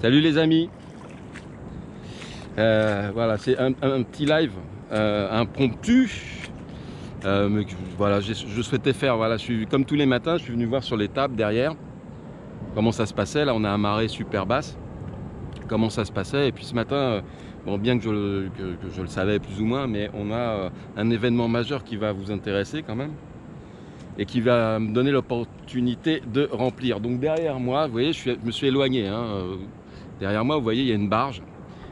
Salut les amis. Voilà, c'est un petit live impromptu. Mais voilà, je souhaitais faire, voilà, comme tous les matins, je suis venu voir sur les tables derrière comment ça se passait. Là, on a un marais super basse. Comment ça se passait. Et puis ce matin, bon, bien que je le savais plus ou moins, mais on a un événement majeur qui va vous intéresser quand même et qui va me donner l'opportunité de remplir. Donc derrière moi, vous voyez, je me suis éloigné. Derrière moi, vous voyez, il y a une barge.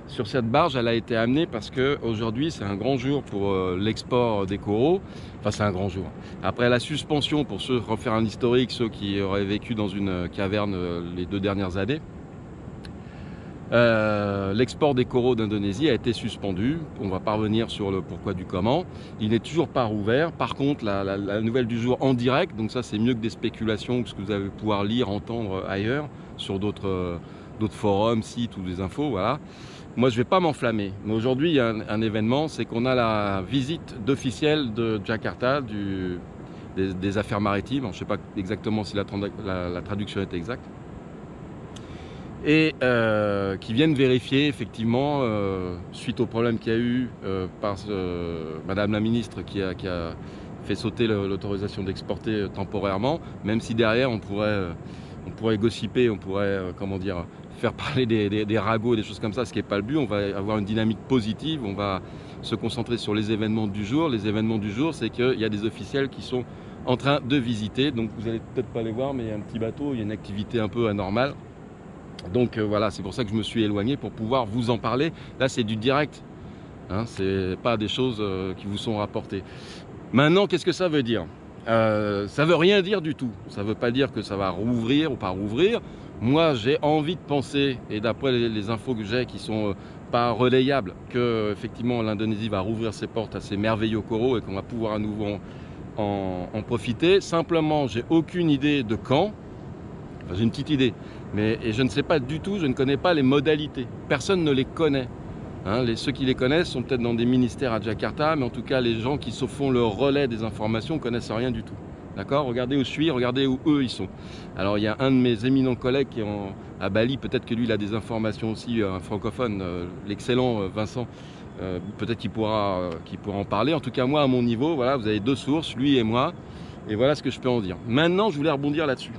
Sur cette barge, elle a été amenée parce qu'aujourd'hui, c'est un grand jour pour l'export des coraux. Enfin, c'est un grand jour. Après la suspension, pour ceux, refaire un historique, ceux qui auraient vécu dans une caverne les 2 dernières années, l'export des coraux d'Indonésie a été suspendu. On va pas revenir sur le pourquoi du comment. Il n'est toujours pas rouvert. Par contre, la nouvelle du jour en direct, donc ça c'est mieux que des spéculations, que ce que vous allez pouvoir lire, entendre ailleurs, sur d'autres forums, sites ou des infos, voilà. Moi je vais pas m'enflammer. Mais aujourd'hui il y a un événement, c'est qu'on a la visite d'officiel de Jakarta, des affaires maritimes. Je ne sais pas exactement si la traduction est exacte. Et qui viennent vérifier effectivement, suite au problème qu'il y a eu par Madame la ministre qui a fait sauter l'autorisation d'exporter temporairement, même si derrière on pourrait gossiper, on pourrait comment dire, faire parler des ragots, des choses comme ça, ce qui n'est pas le but. On va avoir une dynamique positive, on va se concentrer sur les événements du jour. Les événements du jour, c'est qu'il y a des officiels qui sont en train de visiter, donc vous allez peut-être pas les voir, mais il y a un petit bateau, il y a une activité un peu anormale. Donc voilà, c'est pour ça que je me suis éloigné, pour pouvoir vous en parler. Là c'est du direct, c'est pas des choses qui vous sont rapportées. Maintenant, qu'est-ce que ça veut dire? Ça veut rien dire du tout. Ça veut pas dire que ça va rouvrir ou pas rouvrir. Moi j'ai envie de penser, et d'après les infos que j'ai qui sont pas relayables, que effectivement l'Indonésie va rouvrir ses portes à ces merveilleux coraux et qu'on va pouvoir à nouveau en profiter. Simplement, j'ai aucune idée de quand. Enfin, j'ai une petite idée, mais je ne sais pas du tout, je ne connais pas les modalités. Personne ne les connaît. Ceux qui les connaissent sont peut-être dans des ministères à Jakarta, mais en tout cas, les gens qui se font le relais des informations ne connaissent rien du tout. D'accord? Regardez où je suis, regardez où eux ils sont. Alors, il y a un de mes éminents collègues qui est à Bali, peut-être que lui, il a des informations aussi, un francophone, l'excellent Vincent, peut-être qu'il pourra en parler. En tout cas, moi, à mon niveau, voilà, vous avez 2 sources, lui et moi, et voilà ce que je peux en dire. Maintenant, je voulais rebondir là-dessus.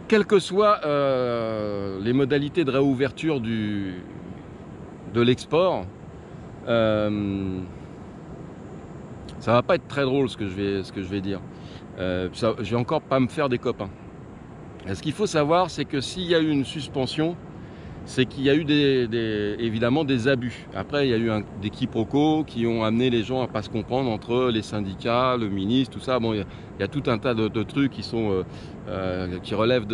Quelles que soient les modalités de réouverture de l'export, ça va pas être très drôle ce que je vais dire. Je vais encore pas me faire des copains. Et ce qu'il faut savoir, c'est que s'il y a eu une suspension, c'est qu'il y a eu évidemment des abus. Après, il y a eu des quiproquos qui ont amené les gens à pas se comprendre entre les syndicats, le ministre, tout ça. Bon, il y a tout un tas de trucs qui relèvent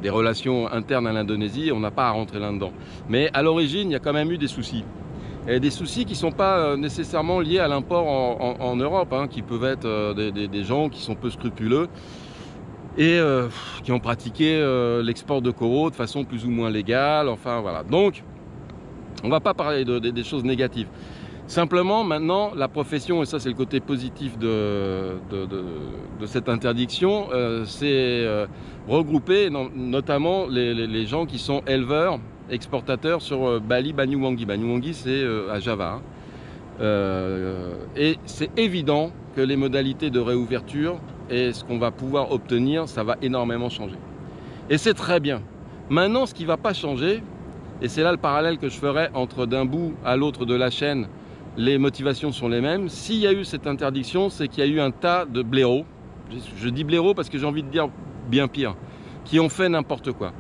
des relations internes à l'Indonésie. On n'a pas à rentrer là-dedans. Mais à l'origine, il y a quand même eu des soucis. Et des soucis qui ne sont pas nécessairement liés à l'import en Europe, qui peuvent être des gens qui sont peu scrupuleux et qui ont pratiqué l'export de coraux de façon plus ou moins légale, enfin voilà. Donc, on ne va pas parler des choses négatives. Simplement, maintenant, la profession, et ça c'est le côté positif de cette interdiction, c'est regrouper notamment les gens qui sont éleveurs, exportateurs sur Bali, Banyuwangi. Banyuwangi, c'est à Java. Et c'est évident que les modalités de réouverture et ce qu'on va pouvoir obtenir, ça va énormément changer. Et c'est très bien. Maintenant, ce qui ne va pas changer, et c'est là le parallèle que je ferai entre d'un bout à l'autre de la chaîne, les motivations sont les mêmes. S'il y a eu cette interdiction, c'est qu'il y a eu un tas de blaireaux, je dis blaireaux parce que j'ai envie de dire bien pire, qui ont fait n'importe quoi.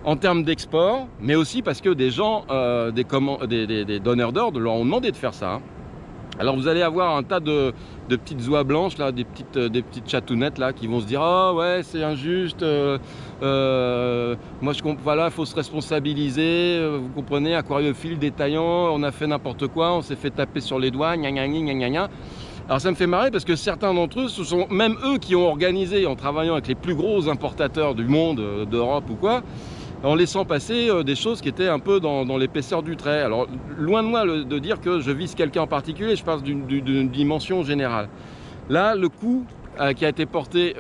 En termes d'export, mais aussi parce que des gens, des donneurs d'ordre leur ont demandé de faire ça. Alors vous allez avoir un tas de petites oies blanches, là, des petites chatounettes là, qui vont se dire « Ah ouais, c'est injuste, moi je comprends, voilà, il faut se responsabiliser, vous comprenez, aquariophile, détaillant, on a fait n'importe quoi, on s'est fait taper sur les doigts, gna gna gna gna gna ». Alors ça me fait marrer parce que certains d'entre eux, ce sont même eux qui ont organisé, en travaillant avec les plus gros importateurs du monde, d'Europe ou quoi, en laissant passer des choses qui étaient un peu dans l'épaisseur du trait. Alors, loin de moi de dire que je vise quelqu'un en particulier, je parle d'une dimension générale. Là, le coup qui a été porté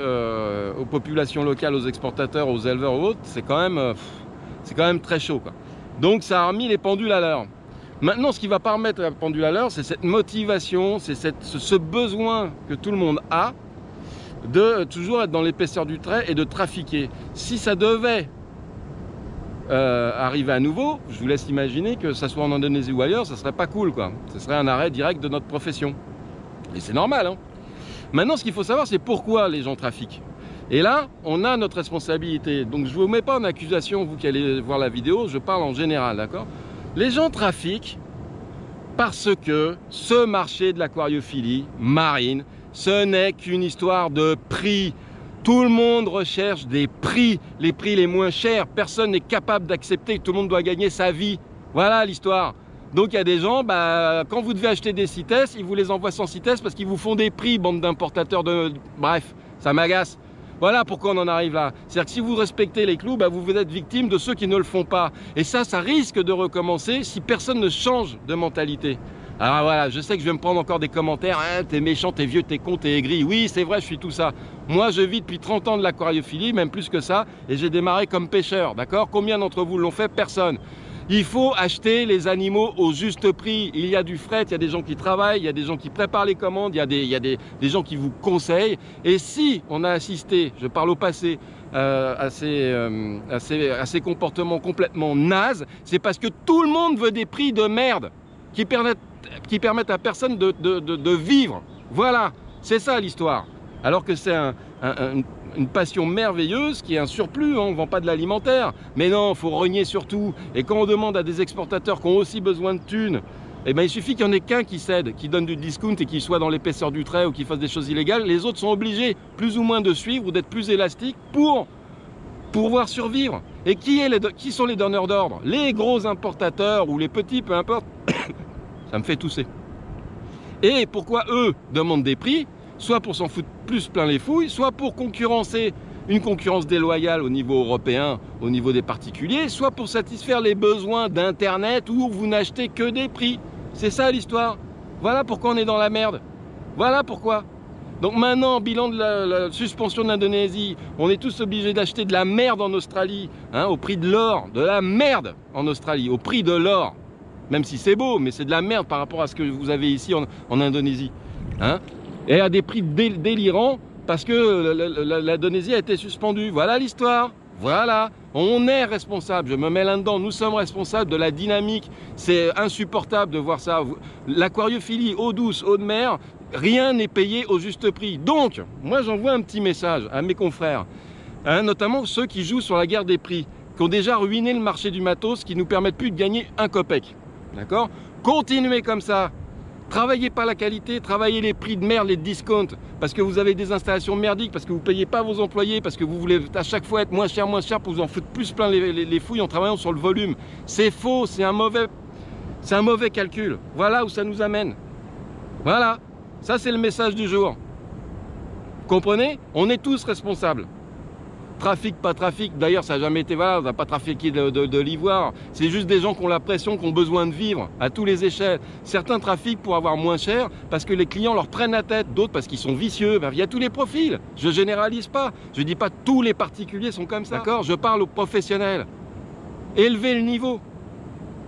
aux populations locales, aux exportateurs, aux éleveurs ou autres, c'est quand même très chaud, quoi. Donc ça a remis les pendules à l'heure. Maintenant, ce qui va pas remettre la pendule à l'heure, c'est cette motivation, c'est ce besoin que tout le monde a de toujours être dans l'épaisseur du trait et de trafiquer. Si ça devait arriver à nouveau, je vous laisse imaginer que ça soit en Indonésie ou ailleurs, ça serait pas cool, quoi. Ce serait un arrêt direct de notre profession. Et c'est normal, hein. Maintenant, ce qu'il faut savoir, c'est pourquoi les gens trafiquent. Et là, on a notre responsabilité. Donc, je ne vous mets pas en accusation, vous qui allez voir la vidéo, je parle en général, d'accord? Les gens trafiquent parce que ce marché de l'aquariophilie marine, ce n'est qu'une histoire de prix. Tout le monde recherche des prix, les prix les moins chers. Personne n'est capable d'accepter que tout le monde doit gagner sa vie. Voilà l'histoire. Donc il y a des gens, quand vous devez acheter des CITES, ils vous les envoient sans CITES parce qu'ils vous font des prix, bande d'importateurs de... Bref, ça m'agace. Voilà pourquoi on en arrive là. C'est-à-dire que si vous respectez les clous, vous êtes victime de ceux qui ne le font pas. Et ça risque de recommencer si personne ne change de mentalité. Alors voilà, je sais que je vais me prendre encore des commentaires. Hein, t'es méchant, t'es vieux, t'es con, t'es aigri. Oui, c'est vrai, je suis tout ça. Moi, je vis depuis 30 ans de l'aquariophilie, même plus que ça. Et j'ai démarré comme pêcheur, d'accord? Combien d'entre vous l'ont fait? Personne. Il faut acheter les animaux au juste prix. Il y a du fret, il y a des gens qui travaillent, il y a des gens qui préparent les commandes, il y a des gens qui vous conseillent. Et si on a assisté, je parle au passé, à ces comportements complètement nazes, c'est parce que tout le monde veut des prix de merde qui permettent à personne de vivre. Voilà, c'est ça l'histoire. Alors que c'est une passion merveilleuse qui est un surplus, hein, on ne vend pas de l'alimentaire. Mais non, il faut renier sur tout. Et quand on demande à des exportateurs qui ont aussi besoin de thunes, eh ben, il suffit qu'il n'y en ait qu'un qui cède, qui donne du discount et qui soit dans l'épaisseur du trait ou qui fasse des choses illégales. Les autres sont obligés plus ou moins de suivre ou d'être plus élastiques pour pouvoir survivre. Et qui sont les donneurs d'ordre? Les gros importateurs ou les petits, peu importe. Ça me fait tousser. Et pourquoi eux demandent des prix? Soit pour s'en foutre plus plein les fouilles, soit pour concurrencer une concurrence déloyale au niveau européen, au niveau des particuliers, soit pour satisfaire les besoins d'Internet où vous n'achetez que des prix. C'est ça l'histoire. Voilà pourquoi on est dans la merde. Voilà pourquoi. Donc maintenant, bilan de la suspension de l'Indonésie, on est tous obligés d'acheter de la merde en Australie, hein, au prix de l'or, de la merde en Australie, au prix de l'or. Même si c'est beau, mais c'est de la merde par rapport à ce que vous avez ici en Indonésie. Hein, et à des prix délirants parce que l'Indonésie a été suspendue. Voilà l'histoire. Voilà. On est responsable. Je me mets là-dedans. Nous sommes responsables de la dynamique. C'est insupportable de voir ça. L'aquariophilie, eau douce, eau de mer, rien n'est payé au juste prix. Donc, moi j'envoie un petit message à mes confrères, hein, notamment ceux qui jouent sur la guerre des prix, qui ont déjà ruiné le marché du matos, qui ne nous permettent plus de gagner un copec. D'accord? Continuez comme ça. Travaillez pas la qualité, travaillez les prix de merde, les discounts, parce que vous avez des installations merdiques, parce que vous ne payez pas vos employés, parce que vous voulez à chaque fois être moins cher pour vous en foutre plus plein les fouilles en travaillant sur le volume. C'est faux, c'est un mauvais calcul. Voilà où ça nous amène. Voilà, ça c'est le message du jour. Comprenez? On est tous responsables. Trafic, pas trafic, d'ailleurs ça n'a jamais été, voilà, on n'a pas trafiqué de l'ivoire, c'est juste des gens qui ont la pression, qui ont besoin de vivre à tous les échelles. Certains trafiquent pour avoir moins cher parce que les clients leur prennent la tête, d'autres parce qu'ils sont vicieux. Ben, il y a tous les profils, je généralise pas, je dis pas tous les particuliers sont comme ça, d'accord? Je parle aux professionnels, élevez le niveau.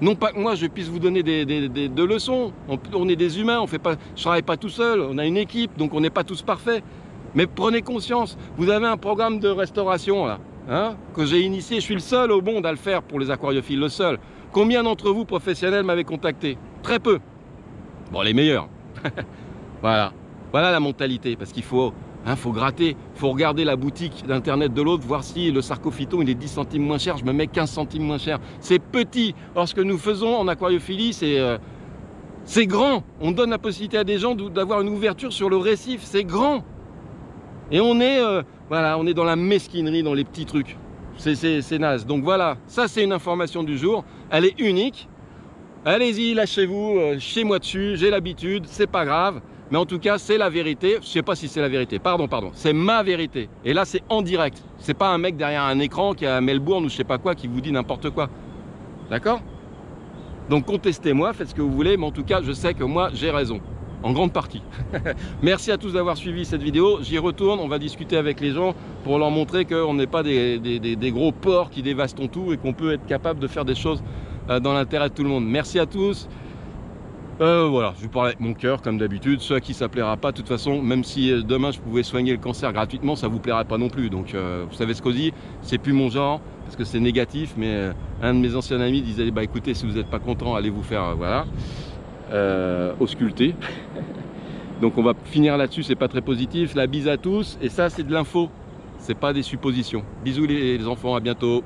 Non pas que moi je puisse vous donner des leçons, on est des humains, je ne travaille pas tout seul, on a une équipe, donc on n'est pas tous parfaits. Mais prenez conscience, vous avez un programme de restauration là, hein, que j'ai initié, je suis le seul au monde à le faire pour les aquariophiles, le seul. Combien d'entre vous professionnels m'avaient contacté? Très peu. Bon, les meilleurs. Voilà. Voilà la mentalité, parce qu'il faut, hein, faut gratter, faut regarder la boutique d'internet de l'autre, voir si le sarcophyton il est 10 centimes moins cher, je me mets 15 centimes moins cher. C'est petit. Or, ce que nous faisons en aquariophilie, c'est grand. On donne la possibilité à des gens d'avoir une ouverture sur le récif, c'est grand. Et on est, voilà, on est dans la mesquinerie, dans les petits trucs. C'est naze. Donc voilà, ça c'est une information du jour. Elle est unique. Allez-y, lâchez-vous, chez moi dessus, j'ai l'habitude, c'est pas grave. Mais en tout cas, c'est la vérité. Je sais pas si c'est la vérité. Pardon. C'est ma vérité. Et là, c'est en direct. C'est pas un mec derrière un écran qui est à Melbourne ou je sais pas quoi qui vous dit n'importe quoi. D'accord? Donc contestez-moi, faites ce que vous voulez, mais en tout cas, je sais que moi, j'ai raison. en grande partie. Merci à tous d'avoir suivi cette vidéo. J'y retourne, on va discuter avec les gens pour leur montrer qu'on n'est pas des gros porcs qui dévastent tout et qu'on peut être capable de faire des choses dans l'intérêt de tout le monde. Merci à tous. Voilà, je vous parle avec mon cœur comme d'habitude. Ceux à qui ça plaira pas, de toute façon, même si demain je pouvais soigner le cancer gratuitement, ça vous plairait pas non plus. Donc vous savez ce qu'on dit, c'est plus mon genre parce que c'est négatif. Mais un de mes anciens amis disait bah écoutez, si vous n'êtes pas content, allez vous faire voilà ausculter. Donc on va finir là-dessus, c'est pas très positif. La bise à tous et ça c'est de l'info, c'est pas des suppositions. Bisous les enfants, à bientôt.